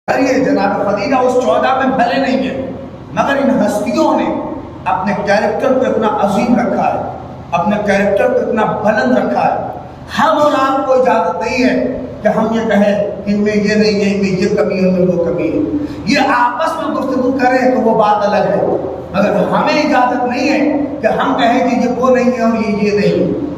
یہ جناب خدیجہ اس 14 میں بھلے نہیں ہے، مگر ان ہستیوں نے اپنے کیریکٹر کو اتنا عظیم رکھا ہے، اپنے کیریکٹر کو اتنا بلند رکھا ہے۔ ہم اور آپ کو اجازت نہیں ہے کہ ہم یہ کہیں کہ ان میں یہ نہیں ہے، ان میں یہ کمی ہے، ان میں وہ کمی ہے۔ یہ آپس میں گفتگو کریں تو وہ بات الگ ہے، مگر ہمیں اجازت نہیں ہے کہ ہم کہیں کہ یہ وہ نہیں ہے اور یہ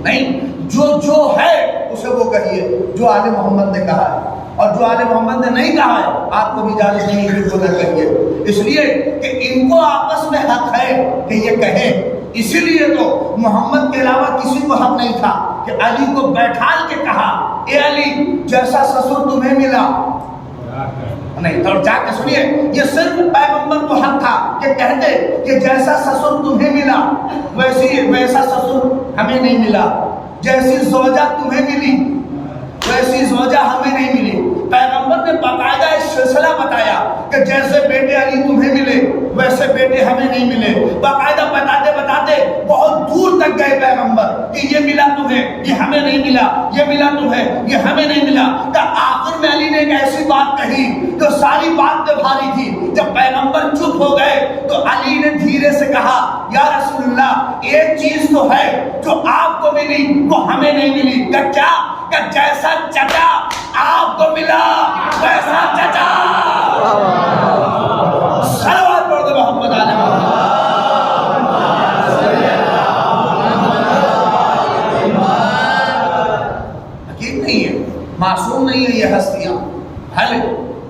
نہیں۔ جو ہے اسے وہ کہیے جو آل محمد نے کہا ہے، اور جو آل محمد نے نہیں کہا ہے آپ کو بھی اجازت نہیں ہے کہ وہ نہ کہیے، اس لیے کہ ان کو آپس میں حق ہے کہ یہ کہیں۔ اسی لیے تو محمد کے علاوہ کسی کو حق نہیں تھا کہ علی کو بیٹھال کے کہا اے علی جیسا سسر تمہیں ملا، نہیں تو جا کے سنیے، یہ صرف پیغمبر کو حق تھا کہ کہتے کہ جیسا سسر تمہیں ملا ویسا سسر ہمیں نہیں ملا، جیسی زوجہ تمہیں ملی ویسی زوجہ ہمیں نہیں ملی۔ پیغمبر نے باقاعدہ ایک سلسلہ بتایا کہ جیسے بیٹے علی تمہیں ملے ویسے بیٹے ہمیں نہیں ملے، باقاعدہ بتاتے بتاتے بہت دور تک گئے پیغمبر کہ یہ ملا تمہیں، یہ ہمیں نہیں ملا، یہ ملا تمہیں، یہ ہمیں نہیں ملا۔ کہ آخر میں علی نے ایک ایسی بات کہی جو ساری بات پہ بھاری تھی، جب پیغمبر چپ ہو گئے تو علی نے دھیرے سے کہا یا رسول اللہ ایک چیز تو ہے جو آپ کو ملی وہ ہمیں نہیں ملی۔ کہ کیا؟ کہ جیسا چچا آپ کو ملا ویسا چچا۔ صلوات پڑھ دو محمد علیہ حکیم نہیں ہے، معصوم نہیں ہے یہ ہستیاں، حل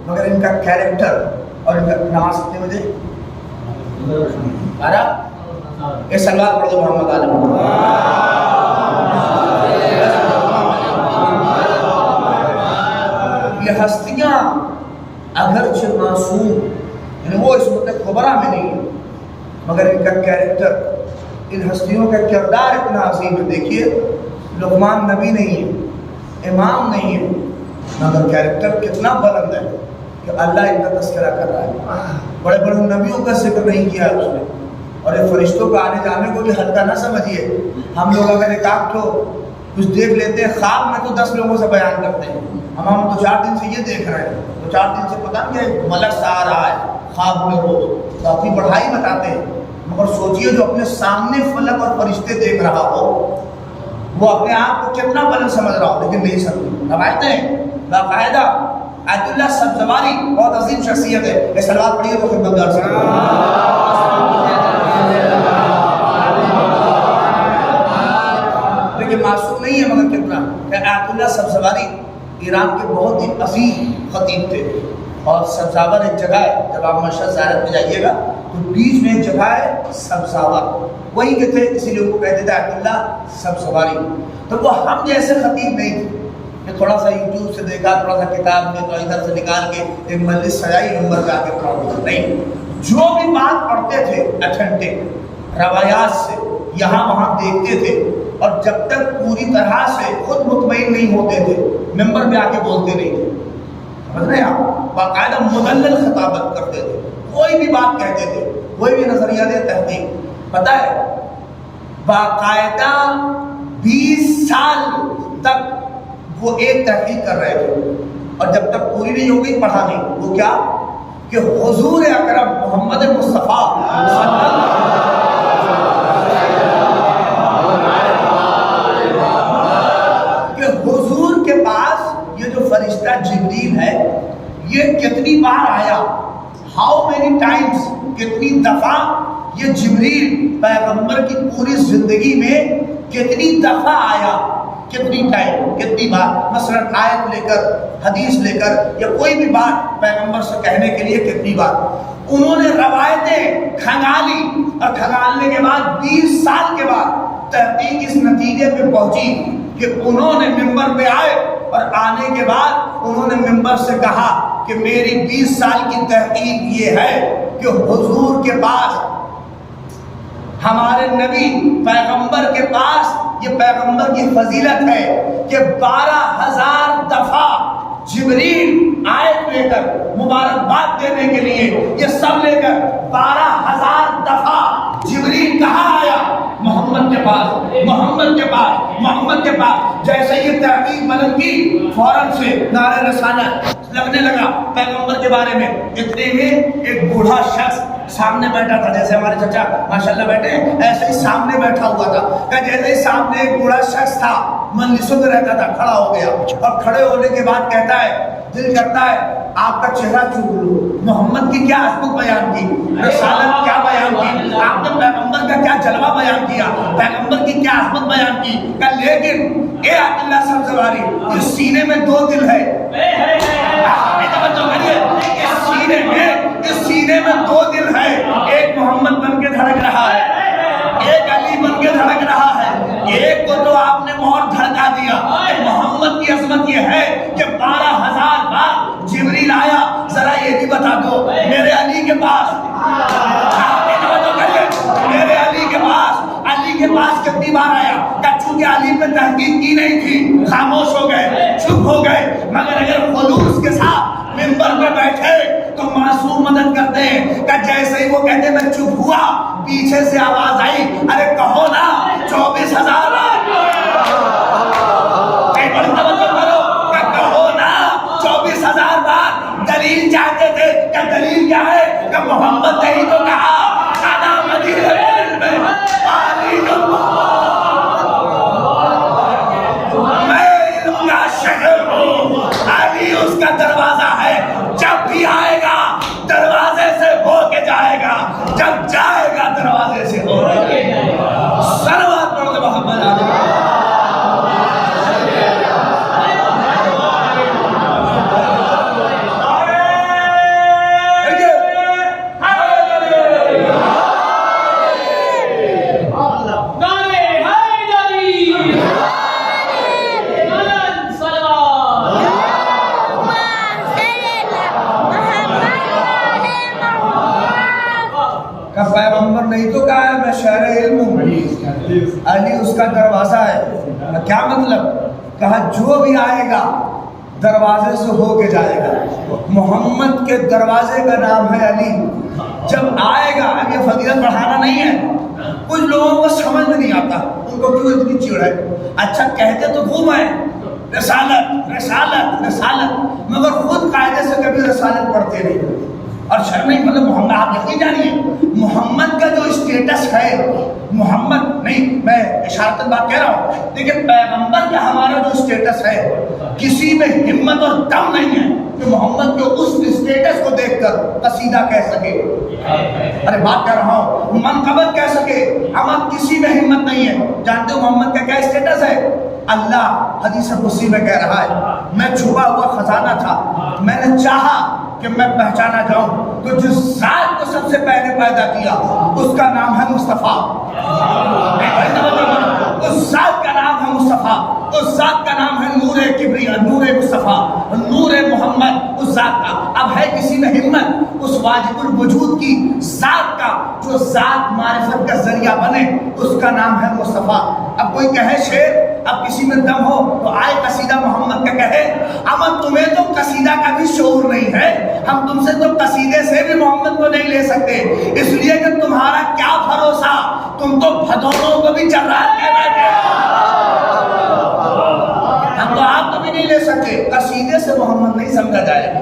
مگر ان کا کیریکٹر اور ان کا نماز کتنے بجے یہ صلوات پڑھ دو محمد علیہ یہ ہستیاں اگرچہ معصوم یعنی وہ اس وقت خبرہ میں نہیں ہے، مگر ان کا کیریکٹر، ان ہستیوں کا کردار اتنا عظیم ہے۔ دیکھیے لقمان نبی نہیں ہے، امام نہیں ہے، مگر کیریکٹر کتنا بلند ہے کہ اللہ ان کا تذکرہ کر رہا ہے۔ بڑے بڑے نبیوں کا ذکر نہیں کیا اس نے، اور یہ فرشتوں کا آنے جانے کو بھی ہلکا نہ سمجھیے۔ ہم لوگ اگر ایک آدھ تو کچھ دیکھ لیتے ہیں، خواب میں تو 10 لوگوں سے بیان کرتے ہیں، ہم تو 4 دن سے یہ دیکھ رہے ہیں، تو 4 دن سے پتہ نہیں کہ ملک سا آ رہا ہے خواب میں، روز کافی بڑھائی بتاتے ہیں، مگر سوچئے جو اپنے سامنے فلک اور فرشتے دیکھ رہا ہو وہ اپنے آپ کو کتنا بلند سمجھ رہا ہو، لیکن نہیں سمجھ۔ روایتیں باقاعدہ آیت اللہ سبزواری بہت عظیم شخصیت ہے، یہ صلوات پڑھیے تو خدمت گار سے لیکن معصوم نہیں ہے مگر کتنا کہ آیت اللہ سبزواری ایران کے بہت ہی عظیم خطیب تھے، اور سبزاور ایک جگہ ہے، جب آپ مشہد زیارت میں جائیے گا تو بیچ میں ایک جگہ ہے سبزاور، وہی کے تھے، اسی لیے وہ کہتے تھے آیت اللہ سبزواری۔ تو وہ ہم جیسے خطیب نہیں تھے کہ تھوڑا سا یوٹیوب سے دیکھا، تھوڑا سا کتاب میں تو ادھر سے نکال کے ایک مجلس سجائی نمبر پہ آ کے پڑھا، نہیں، جو بھی بات پڑھتے تھے اتھینٹک روایات سے یہاں وہاں دیکھتے تھے، اور جب تک پوری طرح سے خود مطمئن نہیں ہوتے تھے ممبر میں آ کے بولتے نہیں تھے، سمجھ رہے ہیں آپ؟ باقاعدہ مدلل خطابت کرتے تھے، کوئی بھی بات کہتے تھے، کوئی بھی نظریہ دے تحقیق، پتہ ہے باقاعدہ 20 سال تک وہ ایک تحقیق کر رہے تھے، اور جب تک پوری نہیں ہو گئی پڑھا نہیں، وہ کیا کہ حضور اکرم محمد مصطفیٰ حضور کے پاس یہ جو فرشتہ جبریل ہے یہ کتنی بار آیا، ہاؤ مینی ٹائمز، کتنی دفعہ یہ جبریل پیغمبر کی پوری زندگی میں کتنی دفعہ آیا، کتنی ٹائم، کتنی بار، مثلا آیت لے کر، حدیث لے کر، یا کوئی بھی بات پیغمبر سے کہنے کے لیے کتنی بار۔ انہوں نے روایتیں کھنگالی، اور کھنگالنے کے بعد 20 سال کے بعد تحقیق اس نتیجے پہ پہنچی کہ انہوں نے ممبر پہ آئے، اور آنے کے بعد انہوں نے ممبر سے کہا کہ میری 20 سال کی تحقیق یہ ہے کہ حضور کے پاس، ہمارے نبی پیغمبر کے پاس، یہ پیغمبر کی فضیلت ہے کہ 12,000 دفعہ جبریل آیت لے کر مبارکباد دینے کے لیے، یہ سب لے کر 12,000 دفعہ جبریل کہاں آیا؟ محمد کے پاس، محمد کے پاس، محمد کے پاس۔ جیسے یہ تحقیق بلند کی، فوراً سے نعرہ رسالت لگنے لگا پیغمبر کے بارے میں. اتنے میں ایک بوڑھا شخص سامنے بیٹھا تھا, جیسے ہمارے چچا ماشاءاللہ بیٹھے ایسے ہی سامنے بیٹھا ہوا تھا. کہ جیسے ہی سامنے ایک بوڑھا شخص تھا, مجلسوں میں رہتا تھا, کھڑا ہو گیا اور کھڑے ہونے کے بعد کہتا ہے, دل کرتا ہے آپ کا چہرہ چوم لوں, محمد کی کیا عظمت بیان کی, رسالت کیا بیان کی, آپ نے پیغمبر کا کیا جلوہ بیان کیا, پیغمبر کی کیا عظمت بیان کی. کہ لیکن اے عبداللہ سبزواری, اس سینے میں 2 دل ہے, اس سینے میں 2 دل ہے, ایک محمد بن کے دھڑک رہا ہے, ایک علی بن کے دھڑک رہا ہے, ایک کو تو آپ نے بہت دھڑکا دیا. محمد کی عظمت یہ ہے کہ 12,000 بار جبریل آیا, ذرا یہ بھی بتا دو میرے علی کے پاس, میرے علی کے پاس کتنی بار آیا. کہ چونکہ علی پہ تحقیق کی نہیں تھی خاموش ہو گئے, چپ ہو گئے. مگر اگر خلوص کے ساتھ منبر پہ بیٹھے تو معصوم مدد کرتے ہیں. کہ جیسے ہی وہ کہتے میں چپ ہوا, پیچھے سے آواز آئی, ارے کہو نا 24,000 بار, بڑی توجہ کرو, کہ کہو نا 24,000 بار. دلیل چاہتے تھے, کہ دلیل کیا ہے, کہ محمد نے ہی تو کہا اس کا دروازہ ہے, جب بھی آئے گا دروازے سے ہو کے جائے گا, جب جائے گا دروازے سے ہو کے جائے گا. صلوات پڑھو محمد علیہ. پیغمبر نہیں تو کہا ہے میں شہر علم ہوں, علی اس کا دروازہ ہے. کیا مطلب, کہا جو بھی آئے گا دروازے سے ہو کے جائے گا. محمد کے دروازے کا نام ہے علی. جب آئے گا, اب یہ فضیلت بڑھانا نہیں ہے, کچھ لوگوں کو سمجھ میں نہیں آتا, ان کو کیوں اتنی چڑ ہے. اچھا کہتے تو وہ میں رسالت رسالت رسالت, مگر خود قاعدے سے کبھی رسالت پڑھتے نہیں. اور شرم نہیں, مطلب محمد, آپ یقین جانیے محمد کا جو اسٹیٹس ہے, محمد نہیں میں اشارت بات کہہ رہا ہوں, لیکن پیغمبر کا ہمارا جو اسٹیٹس ہے, کسی میں ہمت اور دم نہیں ہے کہ محمد کے اس اسٹیٹس کو دیکھ کر قصیدہ کہہ سکے. ارے بات کر رہا ہوں, منقبت کہہ سکے, ہمیں کسی میں ہمت نہیں ہے. جانتے ہو محمد کا کیا اسٹیٹس ہے؟ اللہ حدیث قدسی میں کہہ رہا ہے, میں چھپا ہوا خزانہ تھا, میں نے چاہا کہ میں پہچانا جاؤں تو جس ذات کو سب سے پہلے پیدا کیا اس کا نام ہے مصطفیٰ. اس ذات کا نام ہے مصطفیٰ, اس ذات کا نام ہے نور کبریا, نور مصطفیٰ, نور محمد, اس ذات کا. اب ہے کسی میں ہمت اس واجب الوجود کی ذات کا, جو ذات معرفت کا ذریعہ بنے, اس کا نام ہے مصطفیٰ. اب کوئی کہے شعر, اب کسی میں دم ہو تو آئے قصیدہ محمد کا کہے. اما تمہیں تو قصیدہ کا بھی شعور نہیں ہے, ہم تم سے تو قصیدے سے بھی محمد کو نہیں لے سکتے, اس لیے کہ تمہارا کیا بھروسہ, تم تو بھدوروں کو بھی چرات کے بیٹھے, ہم تو آپ کو بھی نہیں لے سکتے. قصیدے سے محمد نہیں سمجھا جائے گا,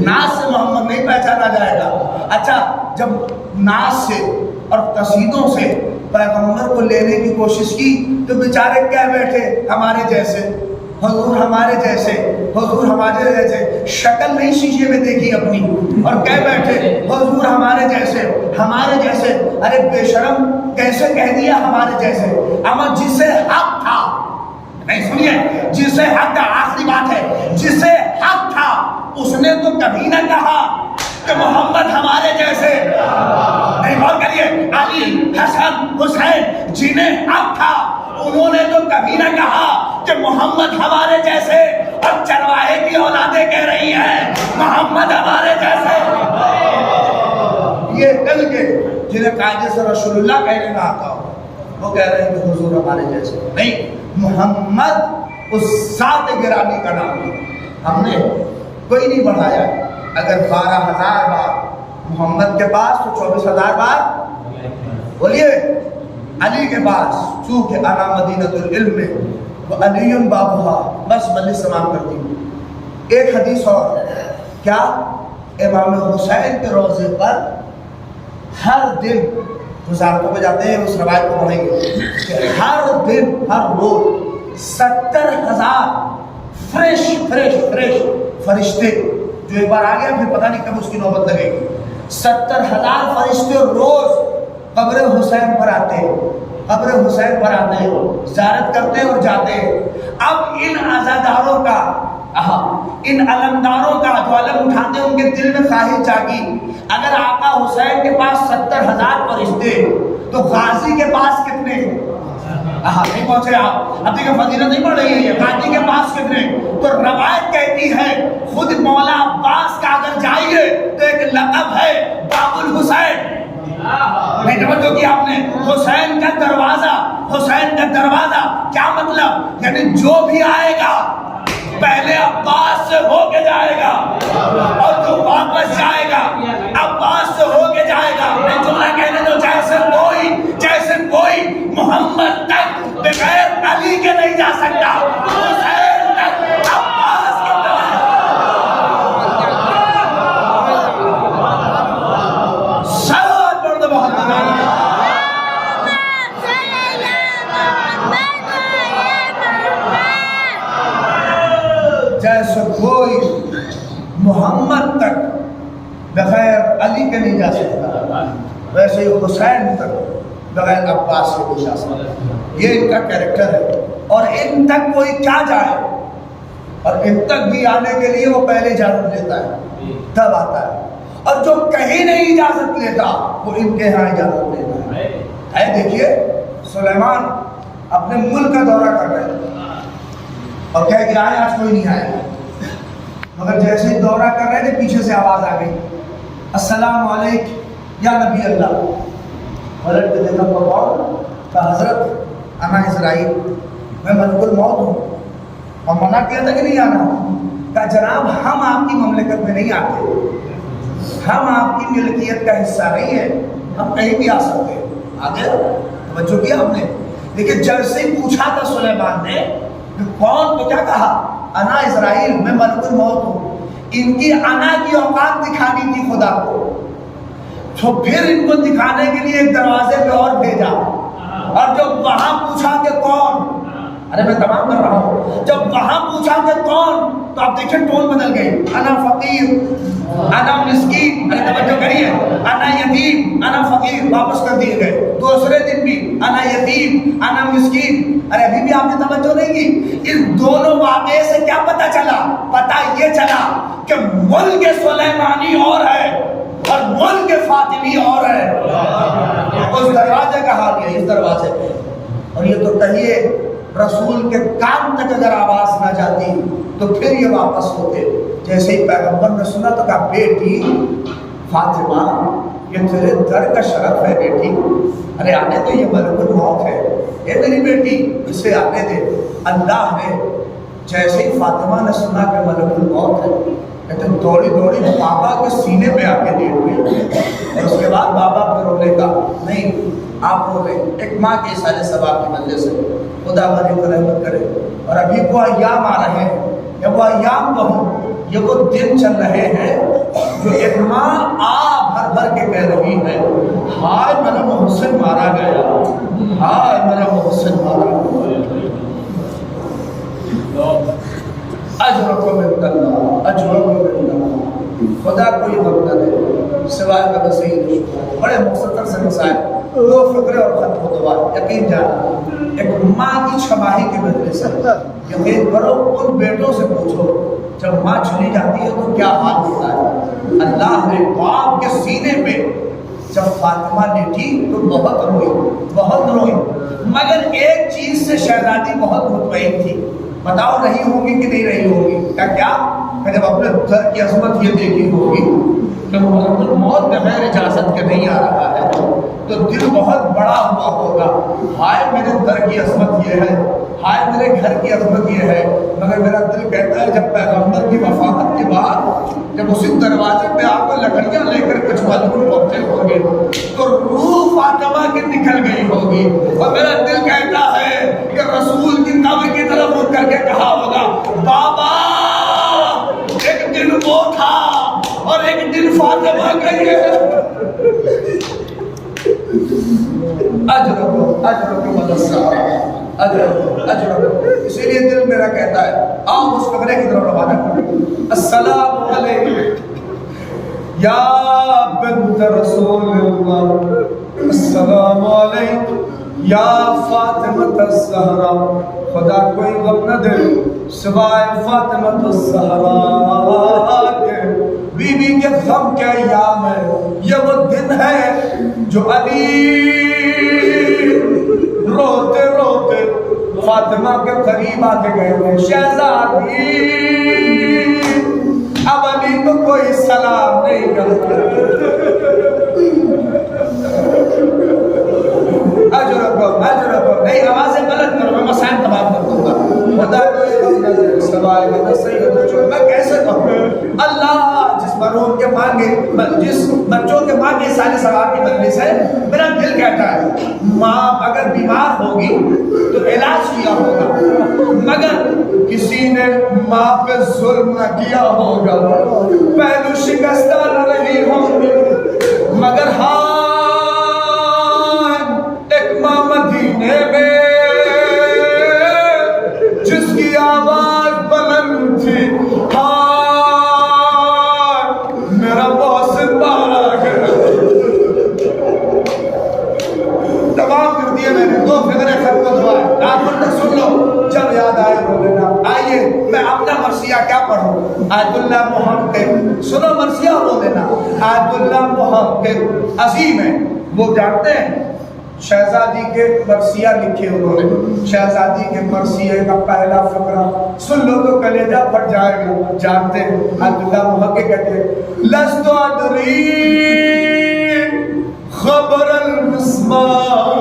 ناز سے محمد نہیں پہچانا جائے گا. اچھا جب ناز سے اور قصیدوں سے پیغمبر کو لینے کی کوشش کی تو بیچارے کہہ بیٹھے ہمارے جیسے, حضور ہمارے جیسے, حضور ہمارے جیسے. شکل نہیں شیشے میں دیکھی اپنی اور کہہ بیٹھے حضور ہمارے جیسے, ہمارے جیسے. ارے بے شرم, کیسے کہہ دیا ہمارے جیسے؟ اما جسے حق تھا, نہیں سنیے, جسے حق تھا, آخری بات ہے, جسے حق تھا اس نے تو کبھی نہ کہا کہ محمد ہمارے جیسے. نہیں غور کریے, علی, حسن, حسین جنہیں حق تھا انہوں نے تو کبھی نہ کہا کہ محمد ہمارے جیسے, اور چرواہے کی اولادیں کہہ رہی ہیں محمد ہمارے جیسے. یہ کل کے جنہیں قاعدے سے رسول اللہ کہنے نہ آتا ہو وہ کہہ رہے ہیں کہ حضور ہمارے جیسے نہیں. محمد اس ذات گرامی کا نام ہے, ہم نے کوئی نہیں بڑھایا. اگر 12,000 بار محمد کے پاس تو 24,000 بار بولیے علی کے پاس, چونکہ انا مدینۃ العلم و علی بابھا. بس مجلس تمام کرتی ہوں. ایک حدیث اور کیا، امام حسین کے روضے پر ہر دن وزارتوں پہ جاتے ہیں، اس روایت کو پڑھیں گے کہ ہر دن ہر روز 70,000 فریش فرشتے، جو ایک بار آ گیا پھر پتہ نہیں کب اس کی نوبت لگے گی، 70,000 فرشتے روز قبر حسین پر آتے ہیں، قبر حسین پر آتے ہیں، زیارت کرتے ہیں اور جاتے ہیں۔ اب ان عزاداروں کا، ان علمداروں کا جو علم اٹھاتے ہیں، ان کے دل میں خواہش جاگی، اگر آقا حسین کے پاس 70,000 فرشتے تو غازی کے پاس کتنے ہیں؟ نہیں پہنچے آپ، اب دیکھیں فضیلت نہیں پڑھ رہی ہے یہ، غازی کے پاس کتنے؟ تو روایت کہتی ہے خود مولا عباس کا اگر جائیے تو ایک لقب ہے باب الحسین۔ نہیں توجہ کی آپ نے، حسین کا دروازہ، حسین کا دروازہ کیا مطلب؟ یعنی جو بھی آئے گا پہلے عباس سے ہو کے جائے گا، اور جو واپس جائے گا عباس سے ہو کے جائے گا۔ میں جملہ کہنے دو، جیسے کوئی محمد تک بغیر علی کے نہیں جا سکتا، حسین تک عباس کے جیسے کوئی محمد تک بغیر علی کے نہیں جا سکتا، ویسے ہی حسین تک بغیر عباس کے نہیں جا سکتا۔ یہ ان کا کیریکٹر ہے، اور ان تک کوئی کیا جائے، اور ان تک بھی آنے کے لیے وہ پہلے اجازت لیتا ہے تب آتا ہے، اور جو کہیں نہیں اجازت لیتا وہ ان کے ہاں اجازت لیتا ہے۔ دیکھیے سلیمان اپنے ملک کا دورہ کر رہے ہیں اور کہہ کہ آئے، آج کوئی نہیں آیا، مگر جیسے ہی دورہ کر رہے تھے پیچھے سے آواز آ گئی، السلام علیکم یا نبی اللہ۔ پلٹ کے دیکھا کون؟ کہا حضرت انا اسرائیل، میں ملک الموت ہوں، اور منع کیا تھا کہ نہیں آنا۔ کہا جناب ہم آپ کی مملکت میں نہیں آتے، ہم آپ کی ملکیت کا حصہ نہیں ہے، ہم کہیں بھی آ سکتے ہیں۔ آگے توجہ کیا ہم نے، لیکن جیسے ہی پوچھا تھا سلیمان نے کہ کون، تو کیا کہا؟ انا اسرائیل، میں ملک الموت ہوں۔ ان کی انا کی اوقات دکھانی تھی خدا کو، تو پھر ان کو دکھانے کے لیے ایک دروازے پہ اور بھیجا، اور جب وہاں پوچھا کہ کون، ارے میں تمام کر رہا ہوں، جب وہاں پوچھا کہ کون تو آپ دیکھیں ٹون بدل گئی، انا فقیر، انا مسکین، ارے توجہ کریے، انا یتیم، انا فقیر، واپس کر دیے گئے۔ دوسرے دن بھی انا یتیم، انا مسکین، ارے ابھی بھی آپ نے توجہ نہیں کی۔ ان دونوں واقعے سے کیا پتہ چلا؟ پتہ یہ چلا کہ ملک سلیمانی اور ہے اور ملک فاطمی اور ہے۔ اس دروازے کا حال ہے، اس دروازے پہ، اور یہ تو کہیے رسول کے کام تک اگر آواز نہ جاتی تو پھر یہ واپس ہوتے۔ جیسے ہی پیغمبر نے سنا تو کہا بیٹی فاطمہ یہ تیرے در کا شرف ہے بیٹی، ارے آنے دے، یہ ملک الموت ہے، اے میری بیٹی اسے آنے دے۔ اللہ نے جیسے ہی فاطمہ نے سنا کہ ملک الموت ہے، کہتے دوڑی بابا کے سینے پہ آ کے لیٹ گئی، اور اس کے بعد بابا پھر رونے کا نہیں، آپ رو رہے، ایک ماں کے سارے ثواب کی وجہ سے خدا بری کو رحمت کرے۔ اور ابھی وہ ایام آ رہے ہیں، یا وہ ایام کہوں، یہ وہ دن چل رہے ہیں جو ایک ماں آ بھر کے کہہ رہی ہے، ہائے میرا محسن مارا گیا، ہائے میرا محسن مارا گیا، اجرکم عند اللہ، اجرکم عند اللہ۔ خدا کوئی غم نہ دے سوائے کا نصیب۔ بڑے مختصر سے مسائل، دو فقرے اور ختم ہو دعا۔ یقین جانا ایک ماں کی چھماہی کے بدلے سے، یقین کرو ان بیٹوں سے پوچھو جب ماں چلی جاتی ہے تو کیا حال ہوتا ہے۔ اللہ نے باپ کے سینے پہ جب فاطمہ لیٹی تو بہت روئی، مگر ایک چیز سے شہزادی بہت مطمئن تھی، بتاؤ رہی ہوگی کہ نہیں رہی ہوگی؟ کیا کہ جب اپنے در کی عظمت یہ دیکھی ہوگی کہ ملک الموت بغیر اجازت کے نہیں آ رہا ہے تو دل بہت بڑا ہوا ہوگا، ہائے میرے در کی عظمت یہ ہے، ہائے میرے گھر کی عظمت یہ ہے۔ مگر میرا دل کہتا ہے جب پیغمبر کی وفات کے بعد جب اسی دروازے پہ آپ کو لکڑیاں لے کر کچھ معلوم پہنچے ہوں گے تو روح فاطمہ کی نکل گئی ہوگی، اور میرا دل کہتا ہے کہ رسول کی قبر کی طرف رک کر کے کہا ہوگا، بابا وہ تھا اور ایک دن فاطمہ گئی ہے. اجرکم اسی لیے دل میرا کہتا ہے آپ اس کمرے کی طرف روانہ کریں. السلام علیکم یا بنت رسول اللہ، السلام علیکم یا فاطمہ الزہرا. خدا کوئی غم نہ دے سوائے فاطمہ الزہرا کے. بی بی کے غم کے ایام ہے، یہ وہ دن ہے جو علی روتے روتے فاطمہ کے قریب آ کے گئے، شہزادی اب علی کو کوئی سلام نہیں کرتا. اجرکم نہیں، آوازیں غلط کرو، میں مسائل تمام کر دوں گا. خدا کوئی سوائے میں کیسے کہوں؟ اللہ جس مرحوم کے مانگے، جس بچوں کے مانگے سارے ثواب کی مجلس ہے. میرا دل کہتا ہے ماں اگر بیمار ہوگی تو علاج کیا ہوگا، مگر کسی نے ماں پہ ظلم نہ کیا ہوگا، پہلو شکستہ نہ رہی ہوگی. مگر ہاں ایک ماں مدینے میں جس کی آواز بلند تھی، ہاں میرا محسن باہر آ گیا. تمام کر دیے میں نے، 2 فکریں خط کو دعائیں آپ پر تک سن لو، جب یاد آئے رو لینا. آئیے میں اپنا مرثیہ کیا پڑھوں؟ آیت اللہ محمد سنو، مرثیہ رو لینا. آیت اللہ محمد عظیم ہے، وہ جانتے ہیں شہزادی کے مرثیہ لکھے انہوں نے. شہزادی کے مرثیے کا پہلا فقرہ سن لو تو کلیجہ پھٹ جائے گا. جانتے ہیں آیت اللہ محمد کہتے ہیں لست ادری خبر المسمار،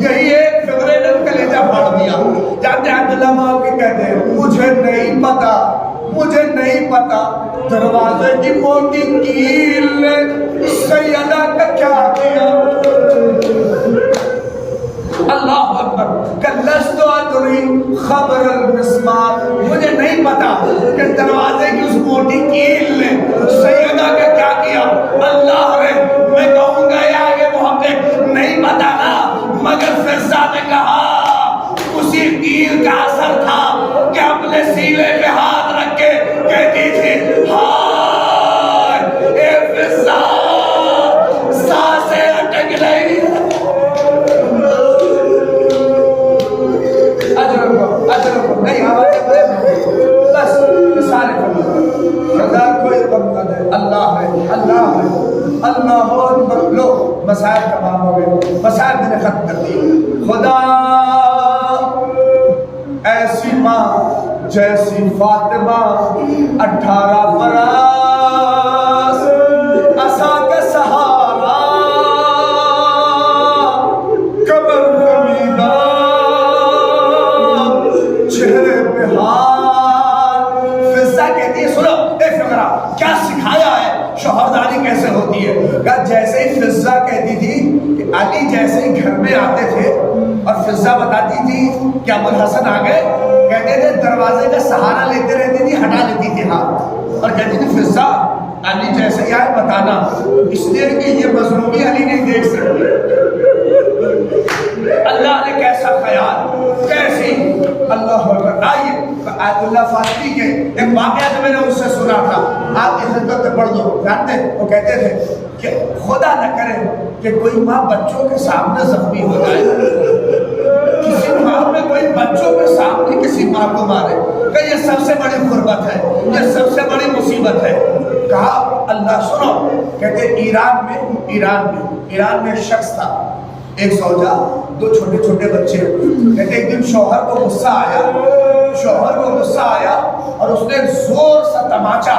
یہی ایک فقرے نے کلیجہ پھاڑ دیا. جانتے ہیں آیت اللہ محمد کہتے ہیں مجھے نہیں پتا، مجھے نہیں پتا دروازے کی موٹی کیل نے سیدہ کا کیا کیا. اللہ اکبر. لست ادری خبر المسمار، مجھے نہیں پتا کہ دروازے کی اس موٹی کیل نے سیدہ کا کیا کیا. اللہ رے میں کہوں گا یا یہ محمد نہیں پتا نا، مگر فضہ نے کہا اسی کیل کا اثر تھا کہ اپنے سینے پہ ہاتھ رکھ کے کہتی تھی ہائے اے فضہ سانسیں اٹک گئی. اجرکم نہیں، آوازیں بڑے بس سارے خدا کوئی غم نہ دے. اللہ ہے، اللہ ہے، اللہ اکبر. لو مسائل تمام ہو گئے، مسائل میں نے ختم کر دی. خدا ایسی ماں جیسی فاطمہ 18 برس عصا کا سہارا کمر کمیدہ چہرے پہ ہاتھ. فضہ کہتی ہے سنو اے فقرہ کیا سکھایا ہے شوہرداری کیسے ہوتی ہے. کہ جیسے ہی فضہ کہتی تھی کہ علی جیسے ہی گھر میں آتے تھے اور فضہ بتاتی تھی کہ ابو الحسن آ گئے، کہتے تھے دروازے کا سہارا لیتے رہتی تھی، ہٹا لیتی تھی ہاتھ اور کہتی تھی فضہ علی جیسے ہی آئے بتانا، اس لیے کہ یہ مظلومی علی نہیں دیکھ سکتی. اللہ نے کیسا خیال، کیسی اللہ اکبر. آئیے آیت اللہ فاطمی کے ایک واقعہ جو میں نے اس سے سنا تھا، آپ کی خدمت میں پڑھ دو. جانتے وہ کہتے تھے کہ خدا نہ کرے کہ کوئی ماں بچوں کے سامنے زخمی ہو جائے، کسی ماں میں کوئی بچوں کے سامنے کسی ماں کو مارے، کہ یہ سب سے بڑی غربت ہے، یہ سب سے بڑی مصیبت ہے. کہا اللہ سنو، کہتے ایران میں ایک شخص تھا، ایک زوجہ، 2 چھوٹے چھوٹے بچے. کہتے ایک دن شوہر کو غصہ آیا اور اس نے زور سا تماچا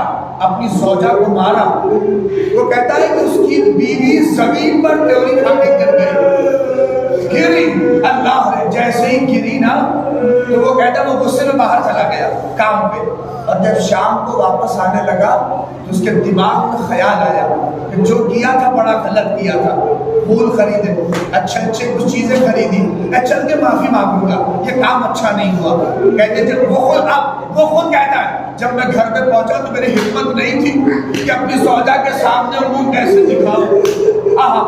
اپنی زوجہ کو مارا. وہ کہتا ہے کہ اس کی بیوی زمین پر ٹیوری کھا کے گر گئی، گری. اللہ نے جیسے ہی گری نا تو وہ کہتا ہے وہ غصے میں باہر چلا گیا کام پہ اور جب شام کو واپس آنے لگا تو اس کے دماغ میں خیال آیا کہ جو کیا تھا بڑا غلط کیا تھا، پھول خریدے، اچھے کچھ چیزیں خریدی، میں چل کے معافی مانگوں گا، یہ کام اچھا نہیں ہوا۔ کہتے تھے وہ خود کہتا ہے جب میں گھر میں پہنچا تو میری ہمت نہیں تھی کہ اپنی زوجہ کے سامنے منہ کیسے دکھاؤں۔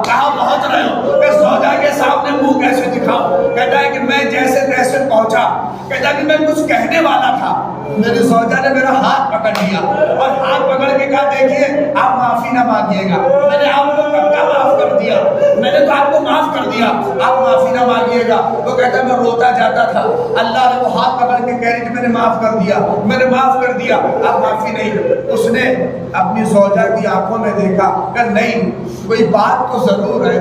کہاں پہنچ رہے ہو کہ زوجہ کے سامنے منہ کیسے دکھاؤں؟ کہتا ہے کہ میں جیسے تیسے پہنچا، کہتا ہے کہ میں کچھ کہنے والا تھا، میری زوجہ نے میرا ہاتھ پکڑ لیا اور ہاتھ پکڑ کے کہا دیکھیے آپ معافی نہ مانگیے گا، میں نے آپ کو کب کا معاف کر دیا، میں نے تو آپ کو معاف کر دیا، آپ معافی نہ مانگیے گا۔ وہ کہتا ہے میں روتا جاتا تھا، اللہ نے وہ ہاتھ پکڑ کے کہہ رہی کہ میں نے معاف کر دیا، میں نے معاف کر دیا، آپ معافی نہیں۔ اس نے اپنی زوجہ کی آنکھوں میں دیکھا کہ نہیں کوئی بات تو ضرور ہے،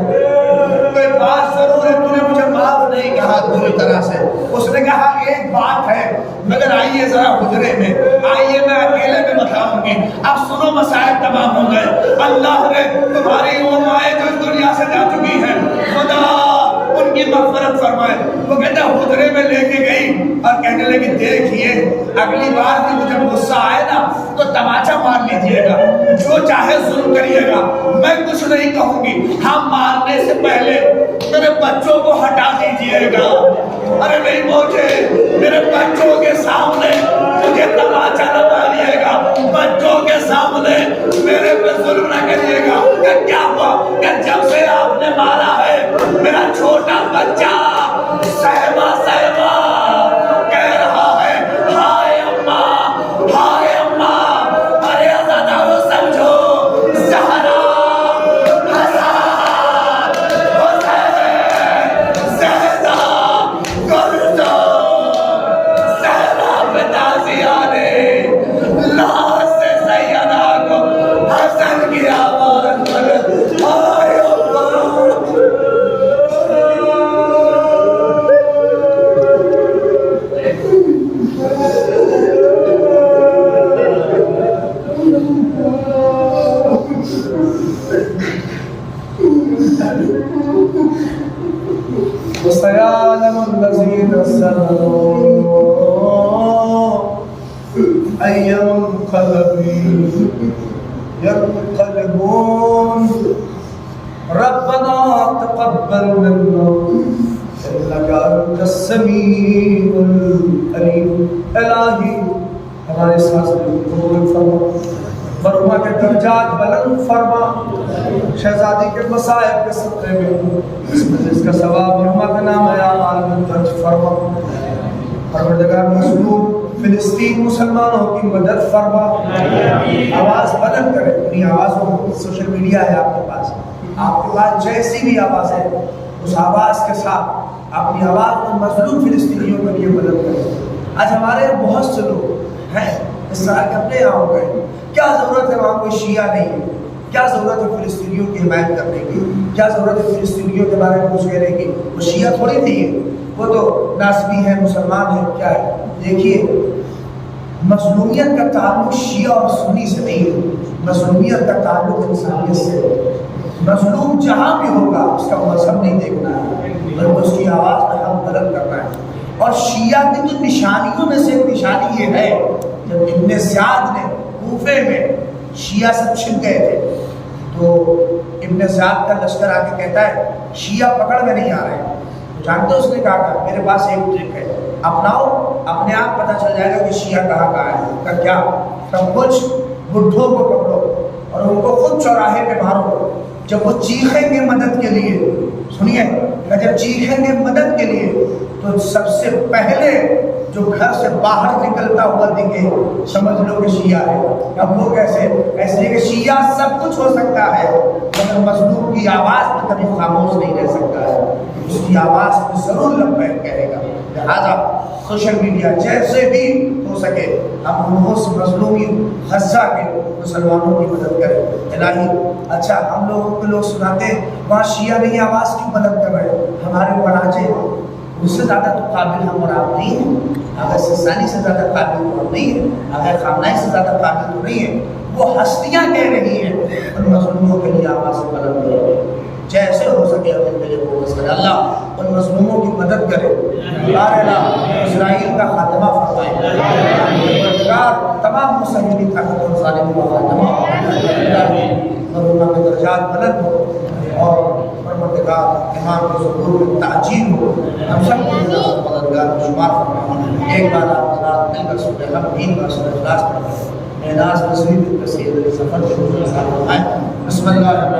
کوئی بات ضرور ہے، تو نے مجھے معاف نہیں کہا پوری طرح سے۔ اس نے کہا ایک بات ہے مگر آئیے ذرا حجرے میں آئیے، میں اکیلے میں بتاؤں گی، اب سنو مسائل تمام ہو گئے۔ اللہ نے تمہاری وہ مائیں جو اس دنیا سے جا چکی ہیں خدا ان کی مغفرت فرمائے۔ وہ کہتا ہے حجرے میں لے کے گئی اور کہنے لگی دیکھیے اگلی بار بھی مجھے غصہ آئے نا تو تماچا مار لیجیے گا، جو چاہے ظلم کریے گا، میں کچھ نہیں کہوں گی، ہم مارنے سے پہلے میرے بچوں کو ہٹا دیجیے گا۔ ارے نہیں مجھے میرے بچوں کے سامنے مجھے تماچا نہ ماریے گا، بچوں کے سامنے میرے پہ ظلم نہ کریے گا۔ کہ کیا ہوا کہ جب سے آپ نے مارا ہے میرا چھوٹا بچہ سہما کہہ رہا ہے ہائے اماں ہائے اماں، ارے ازادارو سمجھو زہرا حسن حسین زہرا گلزار زہرا پہ تازیہ نے لاش سے سیدہ کو حسن کی آواز پر ہائے اماں۔ وَسَيَعْلَمُ الَّذِينَ ظَلَمُوا أَيَّ مُنقَلَبٍ يَنقَلِبُونَ رَبَّنَا تَقَبَّلْ مِنَّا إِنَّكَ أَنتَ السَّمِيعُ الْعَلِيمُ۔ الہی ہمارے ساتھ قبول فرما، مرحومہ کے درجات بلند فرما، شہزادی کے مصائب کے صدقے میں اس مجلس کا ثواب مرحومہ کا نام ہے اعمال میں درج فرما۔ پروردگار مظلوم فلسطین مسلمانوں کی مدد فرما۔ آواز بلند کرے، اپنی آوازوں سوشل میڈیا ہے آپ کے پاس جیسی بھی آواز ہے اس آواز کے ساتھ اپنی آواز میں مظلوم فلسطینیوں کے لیے مدد کرے۔ آج ہمارے بہت سے لوگ ہیں اس طرح کے اپنے یہاں ہو گئے، کیا ضرورت ہے وہاں کوئی شیعہ نہیں ہے، کیا ضرورت ہے فلسطینیوں کی حمایت کرنے کی، کیا ضرورت ہے فلسطینیوں کے بارے میں کچھ کہنے کی، وہ شیعہ تھوڑی نہیں ہے، وہ تو ناسبی ہے، مسلمان ہے، کیا ہے۔ دیکھیے مظلومیت کا تعلق شیعہ اور سنی سے نہیں ہے، مظلومیت کا تعلق انسانیت سے ہے۔ مظلوم جہاں بھی ہوگا اس کا مذہب نہیں دیکھنا ہے بلکہ اس کی آواز میں حق بلند کرنا ہے۔ اور شیعہ کی تو نشانیوں میں سے ایک نشانی یہ ہے، جب ابن زیاد نے کوفے میں شیعہ سب چھپ گئے تھے تو ابن زیاد کا لشکر آ کے کہتا ہے شیعہ پکڑ میں نہیں آ رہے ہیں، جانتے اس نے کہا کہ میرے پاس ایک ٹرک ہے، اپناؤ، اپنے آپ پتہ چل جائے گا کہ شیعہ کہاں کہاں ہے۔ کہ کیا؟ سب کچھ بڈھوں کو پکڑو اور ان کو خود چوراہے پہ مارو، جب وہ چیخیں گے مدد کے لیے، سنیے، جب چیخیں گے مدد کے لیے تو سب سے پہلے جو گھر سے باہر نکلتا ہوا دکھے سمجھ لو کہ شیعہ ہے۔ اب وہ کیسے؟ ایسے کہ شیعہ سب کچھ ہو سکتا ہے مگر مظلوم کی آواز میں کبھی خاموش نہیں رہ سکتا ہے، اس کی آواز میں ضرور لبیک کہے گا۔ لہٰذا سوشل میڈیا جیسے بھی ہو سکے ہم اس مظلومی غزہ کے مسلمانوں کی مدد کریں۔ الہی اچھا ہم لوگوں کو لوگ سناتے ہیں وہاں شیعہ نہیں آواز کی مدد کر رہے، ہمارے مراجع اس سے زیادہ تو قابل ہم اور آپ نہیں ہیں، اگر سستانی سے زیادہ قابل تو ہم نہیں ہیں، اگر خامنائی سے زیادہ قابل تو نہیں ہے، وہ ہستیاں کہہ رہی ہیں ان مظلوموں کے لیے آواز بلند کرو۔ جیسے ہو سکے ہمیں کے لیے فوکس کرے. اللہ ان مظلوموں کی مدد کرے. اللہ اسرائیل کا خاتمہ فرمائے. پروردگار تمام مسلمین طاقتور ظالموں کا خاتمہ. مرحومہ کے درجات بلند ہو اور پروردگار امام کے ظہور میں تعجیل ہو. ہم سب کو مددگار شمار فرمائے. ایک بار آپ حضرات مل کر سورہ ہم 3 بار سورہ اخلاص پڑھیں. اعلاس تصویر کثیر سفر کے حضور صاحب فرمائیں. بسم اللہ